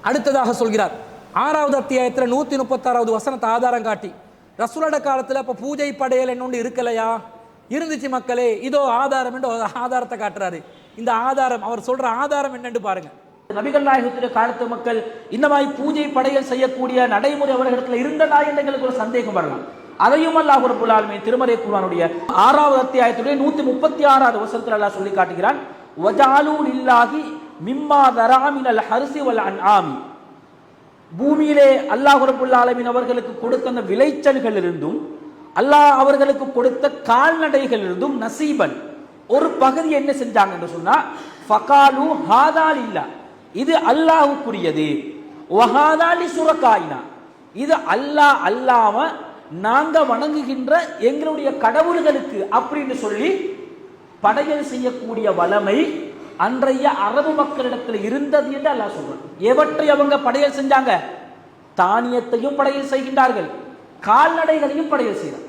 அடுத்ததாக சொல்கிறார் 6வது அத்தியாயத்தில் 136வது வசனத்தை ஆதாரம் காட்டி, ரசூலோட காலத்தில் அப்போ பூஜை படையல் என்னொன்று இருக்கலையா? இருந்துச்சு மக்களே, இதோ ஆதாரம் என்று ஆதாரத்தை காட்டுறாரு. இந்த ஆதாரம், அவர் சொல்ற ஆதாரம் என்னன்னு பாருங்க. நபிகள் நாயகத்துடைய காலத்து மக்கள் இந்த மாதிரி பூஜை படையல் செய்யக்கூடிய நடைமுறை அவர்களிடத்தில் இருந்ததா என்று எங்களுக்கு ஒரு சந்தேகம் வரலாம். அதையும் அல்லாஹ் ரப்பல் ஆலமீன் திருமறை குர்ஆனுடைய 6வது அத்தியாயத்துடைய 136வது வசனத்தில் அல்லாஹ் சொல்லி காட்டுகிறான், வஜஅலூ லில்லாஹி மிம்மா தரா மினல் ஹர்ஸி வல் அன்ஆமி. பூமியிலே அல்லாஹ் ரப்பல் ஆலமீன் அவர்களுக்கு கொடுத்த அந்த விளைச்சல்கள் இருந்தும் அல்லாஹ் அவர்களுக்கு கொடுத்த கால்நடைகள் இருந்தும் நசீபன் ஒரு பகுதி என்ன செஞ்சாங்க என்று சொன்னா, ஃபகாலு ஹாதா லில்லாஹ், இது அல்லாஹ்வுக்குரியது, வஹாதா லிசுரகாயினா, இது அல்லாஹ் அல்லாம நாங்க வணங்குகின்ற எங்களுடைய கடவுள்களுக்கு அப்படின்னு சொல்லி படையல் செய்யக்கூடிய வளமை அன்றைய அரபு மக்களிடத்தில் இருந்தது என்று அல்லாஹ் சொல்றான். எவற்றை அவங்க படையல் செஞ்சாங்க? தானியத்தையும் படையல் செய்கின்றார்கள், கால்நடைகளையும் படையல் செய்கிறார்.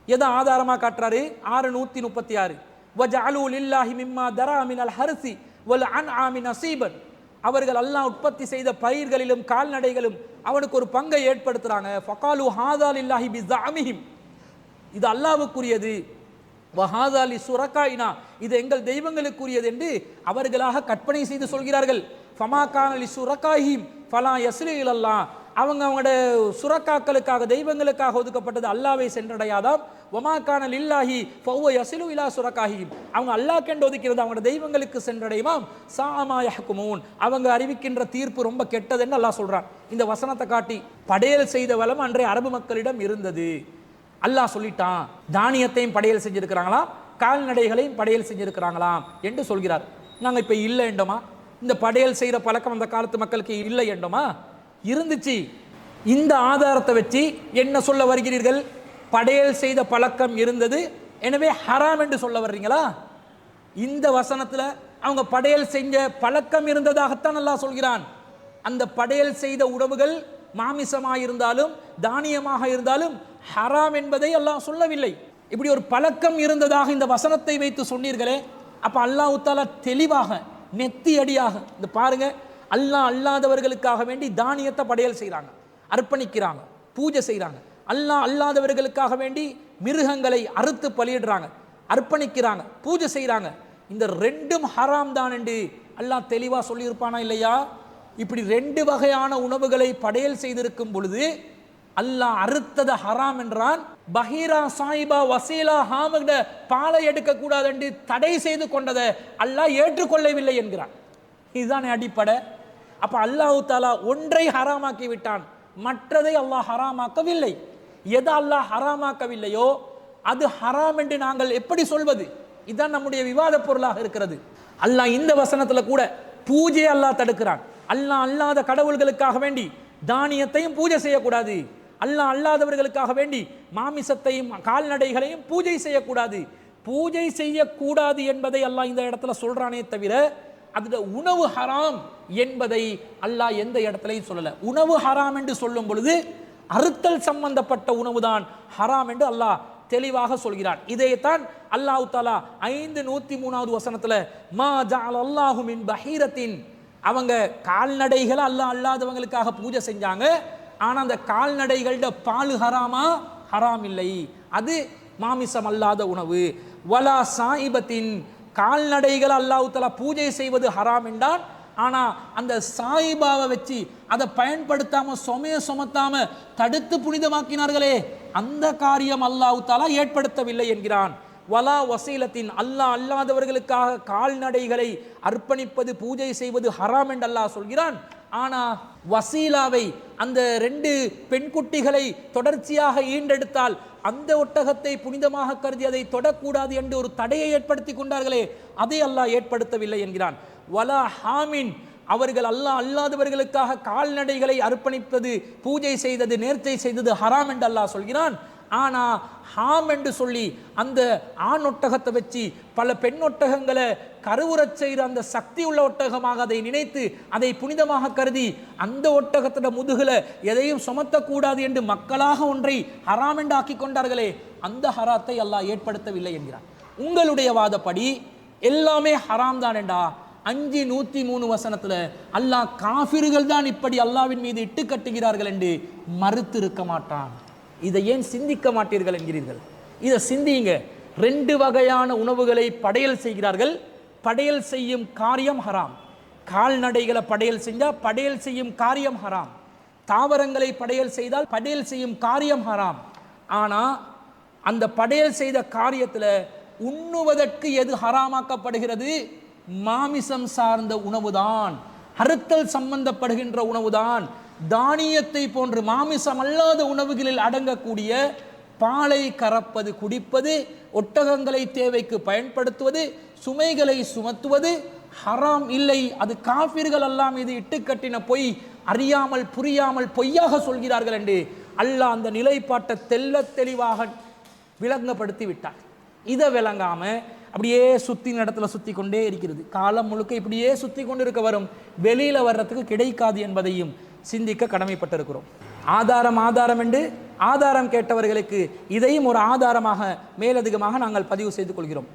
எதை ஆதாரமா காட்டுறாரு? 6:136 வஜஅலூ லில்லாஹி மிம்மா தரா மினல் ஹர்ஸி வல் அன்ஆமி நஸீபன். அவர்கள் அல்லாஹ் உற்பத்தி செய்த பயிர்களிலும் கால்நடைகளும் அவனுக்கு ஒரு பங்கை ஏற்படுத்துறாங்க. ஃபகாலு ஹாதா லில்லாஹி பிஸஅமிஹிம், இது அல்லாஹ்வுக்குரியது, வஹாதா லிசுரகாயினா, இது எங்கள் தெய்வங்களுக்குரியது என்று அவர்களாக கற்பனை செய்து சொல்கிறார்கள். ஃபமா கான லிசுரகாயிஹிம் ஃபலா யஸ்லு இலல்லாஹ், அவங்களோட சுரக்காக்களுக்காக தெய்வங்களுக்காக ஒதுக்கப்பட்டது அல்லாஹ்வை சென்றடையாதாம். வமா கான லில்லாஹி ஃபஹுவ யஸ்லு இலா சுரகாஹிம், அவங்க அல்லாஹ் கண்டு ஒதுக்கிறது அவங்களோட தெய்வங்களுக்கு சென்றடையுமாம். சாமா யஹ்குமூன், அவங்க அறிவிக்கின்ற தீர்ப்பு ரொம்ப கெட்டதுன்னு அல்லாஹ் சொல்றான். இந்த வசனத்தை காட்டி படையல் செய்த வளம் அன்றைய அரபு மக்களிடம் இருந்தது. அல்லாஹ் சொல்லிட்டான், தானியத்தையும் படையல் செஞ்சிருக்கிறாங்களாம், கால்நடைகளையும் படையல் செஞ்சிருக்கிறாங்களாம் என்று சொல்கிறார். நாங்கள் இப்போ இல்லை என்றோமா? இந்த படையல் செய்கிற பழக்கம் அந்த காலத்து மக்களுக்கு இல்லை என்றோமா? இருந்துச்சு. இந்த ஆதாரத்தை வச்சு என்ன சொல்ல வருகிறீர்கள்? படையல் செய்த பழக்கம் இருந்தது, எனவே ஹராம் என்று சொல்ல வர்றீங்களா? இந்த வசனத்தில் அவங்க படையல் செஞ்ச பழக்கம் இருந்ததாகத்தான் அல்லாஹ் சொல்கிறான். அந்த படையல் செய்த உணவுகள் மாமிசமாக இருந்தாலும் தானியமாக இருந்தாலும் ஹராம் என்பதை அல்லாஹ் சொல்லவில்லை. இப்படி ஒரு பழக்கம் இருந்ததாக இந்த வசனத்தை வைத்து சொன்னீர்களே, அப்ப அல்லாஹ் தஆலா தெளிவாக நெத்தி அடியாக இந்த பாருங்க, அல்லாஹ் அல்லாதவர்களுக்காக வேண்டி தானியத்தை படையல் செய்கிறாங்க, அர்ப்பணிக்கிறாங்க, பூஜை செய்கிறாங்க. அல்லாஹ் அல்லாதவர்களுக்காக வேண்டி மிருகங்களை அறுத்து பலியிடுறாங்க, அர்ப்பணிக்கிறாங்க, பூஜை செய்கிறாங்க. இந்த ரெண்டும் ஹராம் தான் என்று அல்லாஹ் தெளிவாக சொல்லியிருப்பானா இல்லையா? இப்படி 2 வகையான உணவுகளை படையல் செய்திருக்கும் பொழுது அல்லாஹ் அறுத்ததை ஹராம் என்றான். பஹீரா சாயிபா வசீலா ஹாமட பாலை எடுக்கக்கூடாது என்று தடை செய்து கொண்டதை அல்லாஹ் ஏற்றுக்கொள்ளவில்லை என்கிறான். இதுதான் அடிப்படை. அப்ப அல்லாஹ் தஆலா ஒன்றை ஹராமாக்கி விட்டான், மற்றதை அல்லாஹ் ஹராமாக்கவில்லை. எதை அல்லாஹ் ஹராமாக்கவில்லையோ அது ஹராம் என்று நாங்கள் எப்படி சொல்வது? இதுதான் நம்முடைய விவாத பொருளாக இருக்கிறது. அல்லாஹ் இந்த வசனத்துல கூட பூஜை அல்லாஹ் தடுக்கிறான். அல்லாஹ் அல்லாத கடவுள்களுக்காக வேண்டி தானியத்தையும் பூஜை செய்யக்கூடாது, அல்லாஹ் அல்லாதவர்களுக்காக வேண்டி மாமிசத்தையும் கால்நடைகளையும் பூஜை செய்யக்கூடாது. பூஜை செய்யக்கூடாது என்பதை அல்லாஹ் இந்த இடத்துல சொல்றானே தவிர அதுல உணவு ஹராம் என்பதை அல்லாஹ் எந்த இடத்துலையும் சொல்லல. உணவு ஹராம் என்று சொல்லும் பொழுது அறுத்தல் சம்பந்தப்பட்ட உணவு தான் ஹராம் என்று அல்லாஹ் தெளிவாக சொல்கிறான். இதைத்தான் அல்லாஹ் தஆலா 5:103வது வசனத்துல மா ஜஅல அல்லாஹு மின் பஹீரத்தின், அவங்க கால்நடைகளை அல்லாஹ் அல்லாதவங்களுக்காக பூஜை செஞ்சாங்க, ஆனா அந்த கால்நடைகளோட பால் ஹராமா? ஹராம் இல்லை, அது மாமிசம் அல்லாத உணவு. வலா சாயிபத்தின், கால்நடைகள் அல்லாஹ் தஆலா பூஜை செய்வது ஹராம் என்றான், ஆனா அந்த சாயிபாவை வச்சு அதை பயன்படுத்தாம சுமத்தாம தடுத்து புனிதமாக்கினார்களே, அந்த காரியம் அல்லாஹ் தஆலா ஏற்படுத்தவில்லை என்கிறான். வலா வசீலத்தின், அல்லாஹ் அல்லாதவர்களுக்காக கால்நடைகளை அர்ப்பணிப்பது பூஜை செய்வது ஹராம் என்று அல்லாஹ் சொல்கிறான். ஆனா வசீலாவை, அந்த 2 பெண் குட்டிகளை தொடர்ச்சியாக ஈண்டெடுத்தால் அந்த ஒட்டகத்தை புனிதமாக கருதி அதை தொடக்கூடாது என்று ஒரு தடையை ஏற்படுத்தி கொண்டார்களே, அதை அல்லாஹ் ஏற்படுத்தவில்லை என்கிறான். வலா ஹாமின், அவர்கள் அல்லாஹ் அல்லாதவர்களுக்காக கால்நடைகளை அர்ப்பணிப்பது பூஜை செய்தது நேர்ச்சை செய்தது ஹராம் என்று அல்லாஹ் சொல்கிறான். ஆனா ஹாம் என்று சொல்லி அந்த ஆண் ஒட்டகத்தை வச்சு பல பெண் ஒட்டகங்களை கருவுறச் செய்கிற அந்த சக்தி உள்ள ஒட்டகமாக அதை நினைத்து அதை புனிதமாக கருதி அந்த ஒட்டகத்தோட முதுகுல எதையும் சுமத்தக்கூடாது என்று மக்களாக ஒன்றை ஹராம் என்று ஆக்கி கொண்டார்களே, அந்த ஹராத்தை அல்லாஹ் ஏற்படுத்தவில்லை என்கிறார். உங்களுடைய வாதப்படி எல்லாமே ஹராம் தான் என்றா 5:103 வசனத்துல அல்லாஹ் காஃபிர்கள் தான் இப்படி அல்லாஹ்வின் மீது இட்டு கட்டுகிறார்கள் என்று மறுத்து இருக்க மாட்டான். இதை ஏன் சிந்திக்க மாட்டீர்கள் என்கிறீர்கள்? இதை சிந்திங்க. 2 வகையான உணவுகளை படையல் செய்கிறார்கள். படையல் செய்யும் காரியம் ஹராம். கால்நடைகளை படையல் செஞ்சா படையல் செய்யும் காரியம் ஹராம். தாவரங்களை படையல் செய்தால் படையல் செய்யும் காரியம் ஹராம். ஆனா அந்த படையல் செய்த காரியத்தில் உண்ணுவதற்கு எது ஹராமாக்கப்படுகிறது? மாமிசம் சார்ந்த உணவுதான், அறுத்தல் சம்பந்தப்படுகின்ற உணவுதான். தானியத்தை போன்று மாமிசம் அல்லாத உணவுகளில் அடங்கக்கூடிய பாலை கறப்பது, குடிப்பது, ஒட்டகங்களை தேவைக்கு பயன்படுத்துவது, சுமைகளை சுமத்துவது ஹராம் இல்லை. அது காஃபிர்கள் அல்லாஹ் மீது இட்டுக்கட்டின பொய், அறியாமல் புரியாமல் பொய்யாக சொல்கிறார்கள் என்று அல்லாஹ் அந்த நிலைப்பாட்டை தெல்ல தெளிவாக விளங்கப்படுத்தி விட்டார். இதை விளங்காம அப்படியே சுத்தி இடத்துல சுத்தி கொண்டே இருக்கிறது. காலம் முழுக்க இப்படியே சுத்தி கொண்டு இருக்க வரும், வெளியில வர்றதுக்கு கிடைக்காது என்பதையும் சிந்திக்க கடமைப்பட்டிருக்கிறோம். ஆதாரம் என்று ஆதாரம் கேட்டவர்களுக்கு இதையும் ஒரு ஆதாரமாக மேலதிகமாக நாங்கள் பதிவு செய்து கொள்கிறோம்.